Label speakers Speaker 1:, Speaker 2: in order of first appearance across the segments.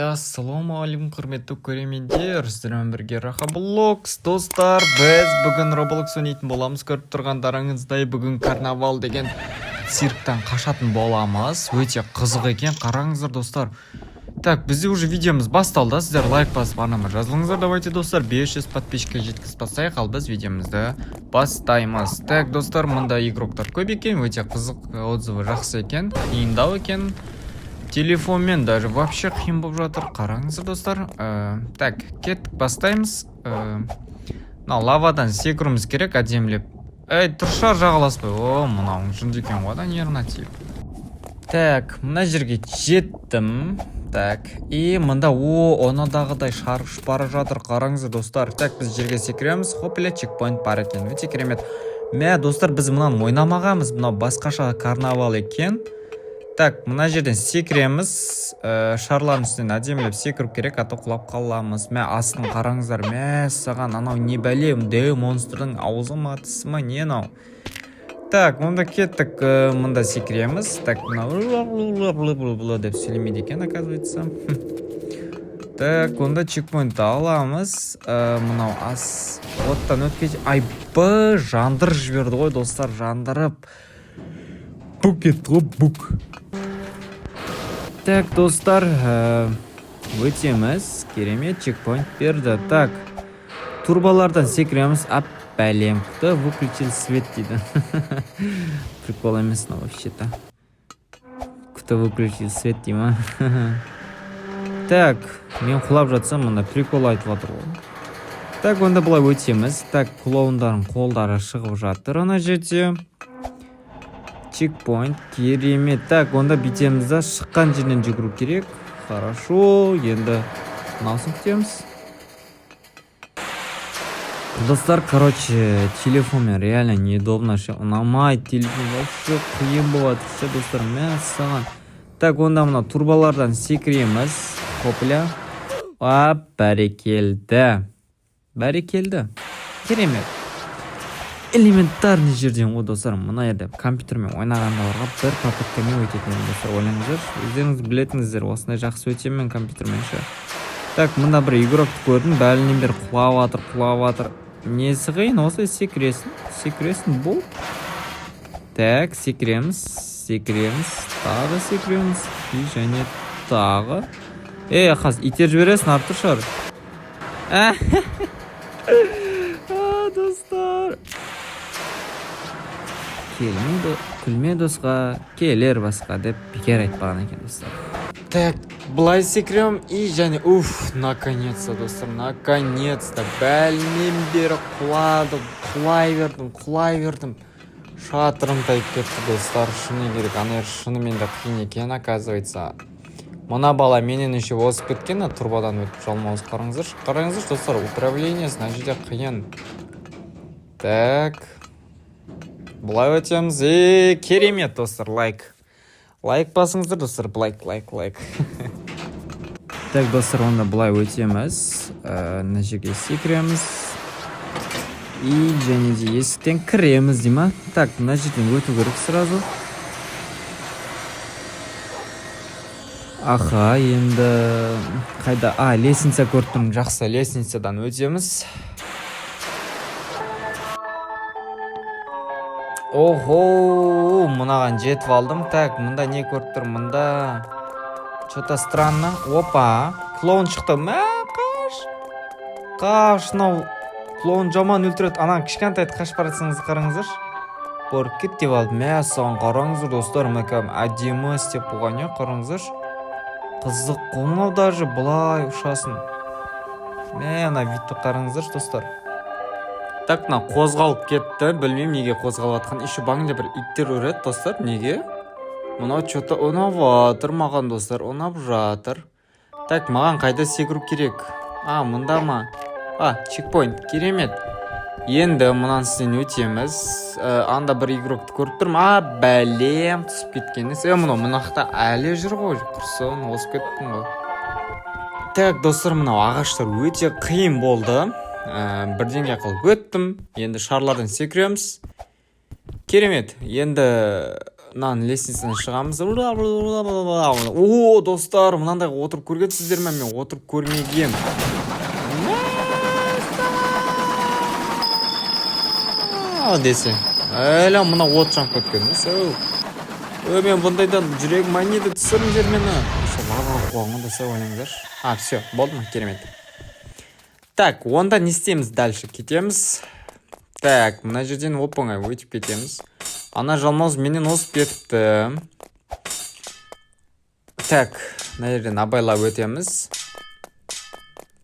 Speaker 1: Ассалаумағалейкум құрметті көрермендер, сіздермен бірге Рахаблокс. Достар, біз бүгін Roblox ойнайтын боламыз. Көріп тұрғандарыңыздай бүгін карнавал деген цирктан қашатын боламыз. Өте қызық екен, қараңыздар достар. Так, бізде уже видеомыз басталды. Сіздер лайк басып анама жазылыңыздар. Давайте достар, 500 подписчикке жеткізіп бастайық, ал біз видеомызды бастаймыз. Так, достар, мұнда игроктар көп екен, өте қызық, отзывы жақсы екен, қиындау екен. Телефонмен даже вообще қиын болып жатыр. Қараңыздар достар. Так, кеттік, бастаймыз. Лавадан секіруіміз керек, әдемілеп. Тұршар жағаласпай. Мынауың жынды екен ғой да, нервына тиіп. Так, мына жерге жеттім. Так, и мында онадағыдай шар ұшып бара жатыр. Қараңыздар достар. Так, біз жерге секіреміз. Хопля, чекпоинт бар екен. Өте керемет. Достар, біз мынаны ойнамағанбыз. Мынау басқаша карнавал екен. Так, мына жерден секіреміз. Шарлардың үстінен әдемілеп секіріп керек, ата құлап қаламыз. Астын қараңыздар. Саған анау не бәле, дәу монстрдың аузы ма, тісі ма, не анау? Так, мұнда кеттік, мұнда секіреміз. Так, мынау деп сөйлемейді екен, оказывается. Так, онда чекпоинтты аламыз. Мынау ас оттан өткенше. Жандыр жіберді ғой, достар, жандырып. Бук етті ғой, бук. Так, достар, өтеміз. Керемет, чекпоинт берді. Так, турбалардан секіреміз. Бәлем, кто выключил свет дейді. Прикол емес, но вообще-то. Кто выключил свет дейма. Так, мен құлап жатсам, мұнда прикол айтып жатыр ғой. Так, онда бұлай өтеміз. Так, клоундардың қолдары шығып жатыр ана жерде. Чекпоинт, керемет. Так, онда битеміз да шыққан жерден жүгіру керек. Хорошо, енді мынаусын күтеміз. Достар, короче, телефонмен реально неудобно. Ұнамайды, телефон вообще қиын болады. Достар, саған. Так, онда мына турбалардан секіреміз. Хопля. Бәрекелді. Бәрекелді. Керемет. Элементарный жерден ғой, достар. Мына жерде компьютермен ойнағандарға бір попыткамен өтетінен, достар, ойлаңыздар. Өздеріңіз білетіңіздер, осындай жақсы өтемін компьютермен ше. Так, мында бір игрокты көрдім, бәлінен бері құлаватыр. Несі қиын, осы секіресін бұл. Так, секіреміз, тағы секіреміз, и және тағы. Қаз, итер жібересін, артыр шар. Достар. Күлме досқа, келер басқа деп бекер айтпаған екен, достар. Так, былай секірем, и және, наконец-то, достар, наконец-то, бәлінен бері құлай бердім. Шатырым тайып кетті, достар, шыны керек, анер шынымен де қиын екен, оказывается. Мына бала менен еще озып кеткен, турбадан өтіп жалмауыз қараңыздар, достар, управление, значит, қиын. Так, бұлай өтеміз, керемет, достар, лайк басыңыздар, достар, лайк. Так, достар, онда бұлай өтеміз. Мына жерге секіреміз. И және де есіктен кіреміз дейма. Так, мына жерден өту керек сразу. Енді қайда? Лестница көрттім, жақсы, лестницадан өтеміз. Мұнаған жетіп алдым. Так, мұнда не көріп тұр? Мұнда что-то странно. Клоун шықты. Қаш, клоун жаман өлтіреді. Анан кішкентайды қаш баратсыңыз қараңыздар. Боркет деп алдым. Саған қараңыздар, достар, мәкәм әдемі істеп болған е, қараңыздар. Қызық қонау даже бұлай ұшасын. Ана витті қараңыздар, достар. Так, қозғалып кетті. Білмейм, неге қозғалып атқан. Еще баңда бір иттер өреді, достар. Неге? Мұнау что-то ұнап жатыр маған, достар. Ұнап жатыр. Так, маған қайда секіру керек? Мұнда ма? Чекпоинт, керемет. Енді мұнан сізден өтеміз. Анда бір игрокты көріп тұрмын. Бәлем түсіп кеткеніз. Мұнақта әлі жүр ғой. Құрсын, осып кеттім ғой. Так, достар, мұнау ағаштар өте қиын болды. Бірдеңе қылып өттім. Енді шарлардан секіреміз. Керемет. Енді мынаның лестницадан шығамыз. О, достар, мынандай отырып көргенсіздер ме? Мен отырып көрмегем. Десе. Әлі мына от жанып кеткен. Мен бұндайдан жүрегім айниды түсірім жер мені. Лава қоғыңды сәу ойлаңыздар. Все, болды ма? Керемет. Так, онда не істейміз дальше? Кетеміз. Так, мына жерден оп-оңай өтіп кетеміз. Ана жалмауыз менен осып кетіпті. Так, мына жерден абайлап өтеміз.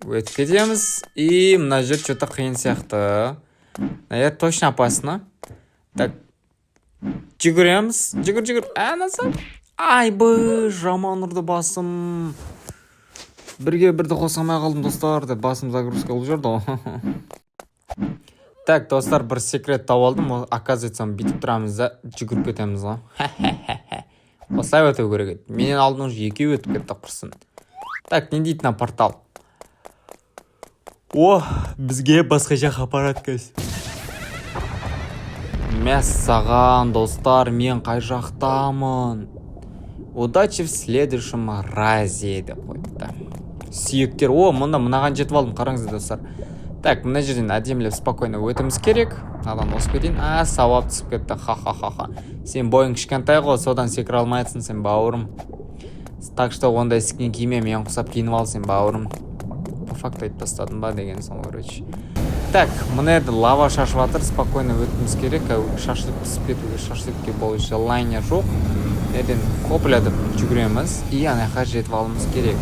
Speaker 1: Өтіп кетеміз. И мына жер что-то қиын сияқты. Наверное, точно опасно. Так, жүгіреміз. Жүгір. Насап. Айбы, жаман ұрды басым. Бірге бірді қосамай қалдым, достар. Басым загрузка ол жүрді. Так, достар, бір секрет тауып алдым. Оказывается, бүйтіп тұрамыз да жүгіріп кетеміз ғой. Осылай өту керек еді. Менен алдын уже екеу өтіп кетті құрсын. Так, не дейді на портал? Бізге басқа жақ аппарат көз. Мәссаған, достар, мен қай жақтамын? Удачи в следующем разе деп қойыпты. Сүйектер, мұнда мынаған жетіп алдым, қараңыздар, достар. Так, мына жерден әдемілеп спокойно өтіміз керек. Надан осып кетейін. Сауап түсіп кетті. Ха-ха-ха. Сен бойың кішкентай ғой, содан секіре алмайсың сен, бауырым. Так что ондай сіккен киме мен құсап киініп ал сен, бауырым. По факту айтып тастадым ба деген соң, короче. Так, мына еді лава шашып жатыр, спокойно өтіміз керек. Шашлык пісіп кетуге, шашлыкке болу желание жоқ. Неден қоплядып жүгіреміз. И анайға жетіп алымыз керек.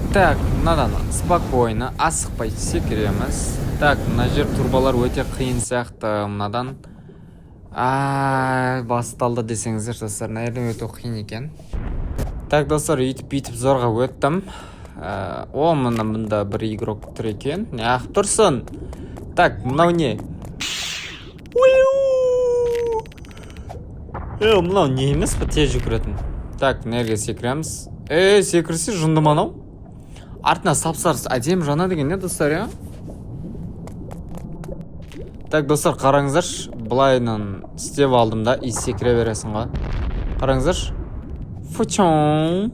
Speaker 1: Так, мынадан спокойно, асықпай секіреміз. Так, мына жер турбалар өте қиын сияқты. Мынадан басталды десеңіздер, достар, наверное, өте қиын екен. Так, достар, үйтіп зорға өттім. Мұнда бір игрок тұр екен. Неғып тұрсын? Так, мынау не? Мынау не емес пі? Тез жүгіретін. Так, нерге секіреміз. Секірсе жынды манау? Артына сапсарыс әдем жана деген не, достар, я? Так, достар, қараңыздар, бұлайынан істеп алдым да, и секіре бересің ға. Қараңыздар. Фучон.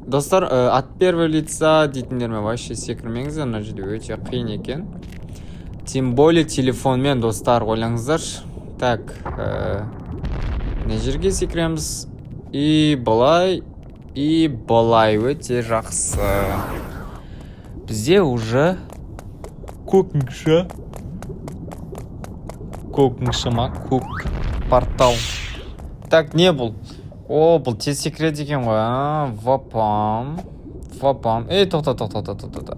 Speaker 1: Достар, от первого лица дейтіндерме вообще секірмеңіздер, мына жерде өте қиын екен. Тем более телефонмен, достар, ойлаңыздар. Так, не жерге секіреміз. И былай өте жақсы. Бізде уже көк портал. Так, не бұл? Бұл тез секірет екен ғой. Вапам. Тоқта.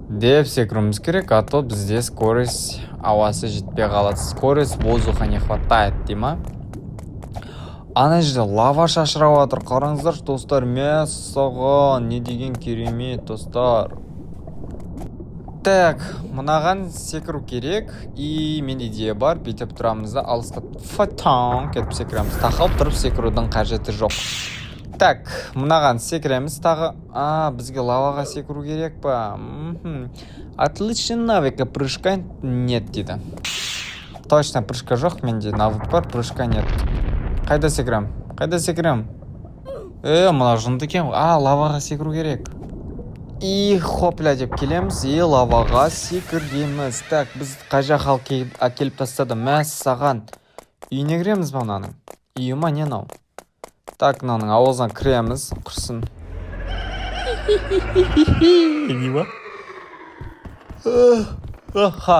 Speaker 1: Деп секіруіміз керек, а то бізде скорость ауасы жетпей қалады. Скорость воздуха не хватает, дейма? Ана жерде лава шашырап жатыр. Қараңыздар, достар, мәссаған, не деген керемет, достар. Так, мынаған секіру керек. И мен идея бар, бүйтіп тұрамыз да, алысқа фатан кетіп секіреміз. Тақалып тұрып секірудің қажеті жоқ. Так, мынаған секіреміз тағы. Бізге лаваға секіру керек па? Отличный навык, прыжка нет дейді. Точно, прыжка жоқ, менде навык бар, прыжка нет. Қайда секірем? Мына жынды екен. Лаваға секіру керек. И хопля деп келеміз, и лаваға секіргеміз. Так, біз қажа халқы әкеліп тастады. Мәссаған. Үйіне кіреміз ба мынаның? Үйіма не нау? Так, мынаның ауыздан кіреміз, құрсын. Не ба?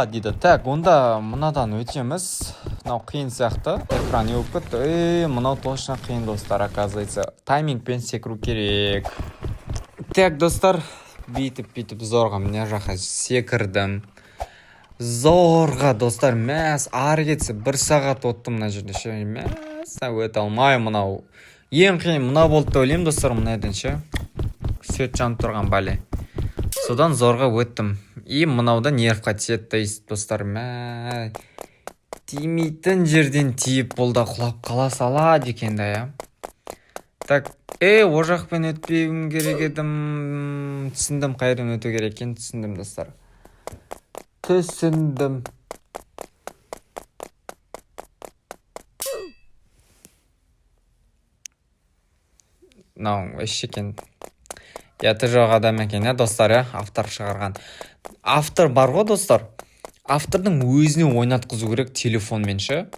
Speaker 1: Дейді. Так, онда мынадан өтеміз. Мынау қиын сияқты. Экран еуіп кетті. Мынау точно қиын, достар, оказывается. Таймингпен секіру керек. Так, достар, бүйтіп зорға мына жаққа секірдім. Зорға, достар, ары кетсе 1 сағат оттым мына жерде. Өте алмай мынау. Ең қиын мынау болды да ойлаймын, достар, мына еден сөт жанып тұрған бәле. Содан зорға өттім. И мынауда нервқа тиетті, достар, тимейтін жерден тиіп болды, құлап қала салады екен да, я. Так, о жақпен өтпеуім керек едім. Түсіндім, қайрын өту керек екен, түсіндім, достар. мынау вообще екен ұяты жоқ адам екен иә достар, иә, автор шығарған. Автор бар ғой достар, автордың өзіне ойнатқызу керек телефонмен ше.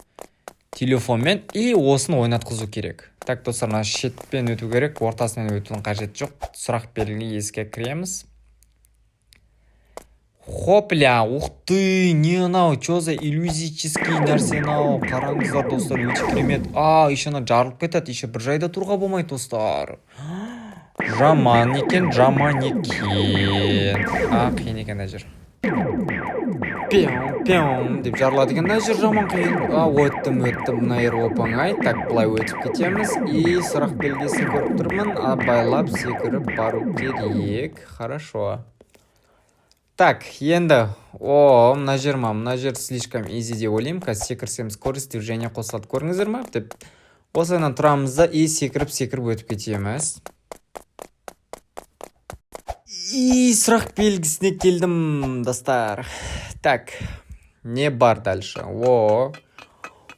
Speaker 1: Телефонмен и осыны ойнатқызу керек. Так достар, мына шетпен өту керек, ортасымен өтудің қажеті жоқ. Сұрақ белгіге еске кіреміз. Хопля, ух ты, не анау, чё за иллюзический нәрсе анау. Қараңыздар достар, өте керемет. Еще ана жарылып кетеді, еще бір жайда тұруға болмайды достар. Жаман екен. Қиын екен мына жер. Пиу деп жарылады екен мына жер, жаман қиын. Өттім мына жер оп-оңай. Так, былай өтіп кетеміз. И сұрақ белгісін көріп тұрмын. Абайлап секіріп бару керек. Хорошо. Так, енді, мына жер слишком easy деп ойлаймын. Қазір секірсем скорость движения қосылады, көріңіздер ме? Деп осыдан тұрамыз да и секіріп өтіп кетеміз. И сұрақ белгісіне келдім, достар. Так, не бар дальше?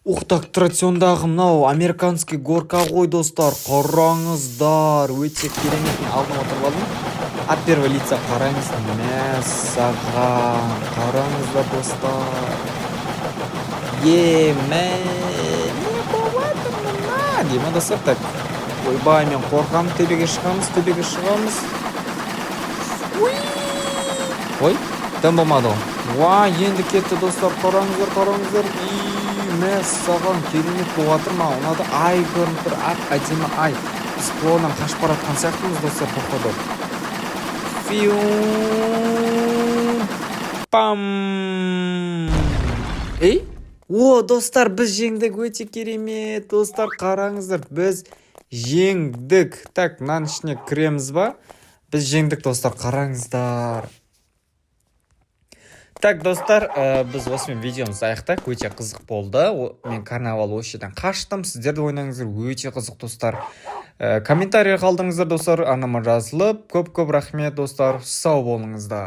Speaker 1: Ух, так, традициондағы мынау американский горка ғой, достар. Қараңыздар, өте керемет. Алдын отырып алдым. От первого лица қараңыз, мәссаған. Қараңыздар, достар. Не болады мына деймін, достар. Так, ойбай, мен қорқам, төбеге шығамыз. Ой, тым болмады ғой. Енді кетті, достар, қараңыздар. Мәссаған, керемет болатыр ма? Онада ай көрініп тұр, әдемі ай. Біз қолынан қашып баратқан сияқтымыз, достар, походу. Пам! Достар, біз жеңдік, өте керемет. Достар, қараңыздар, біз жеңдік. Так, мынаның ішіне кіреміз ба? Біз жеңдік, достар, қараңыздар. Так, достар, біз осымен видеомызды аяқтайық. Өте қызық болды. Мен карнавал осы жерден қаштым. Сіздерді ойнаңыздар, өте қызық, достар. Комментарий қалдыңыздар, достар. Арнама жазылып. Көп рахмет, достар. Сау болыңыздар.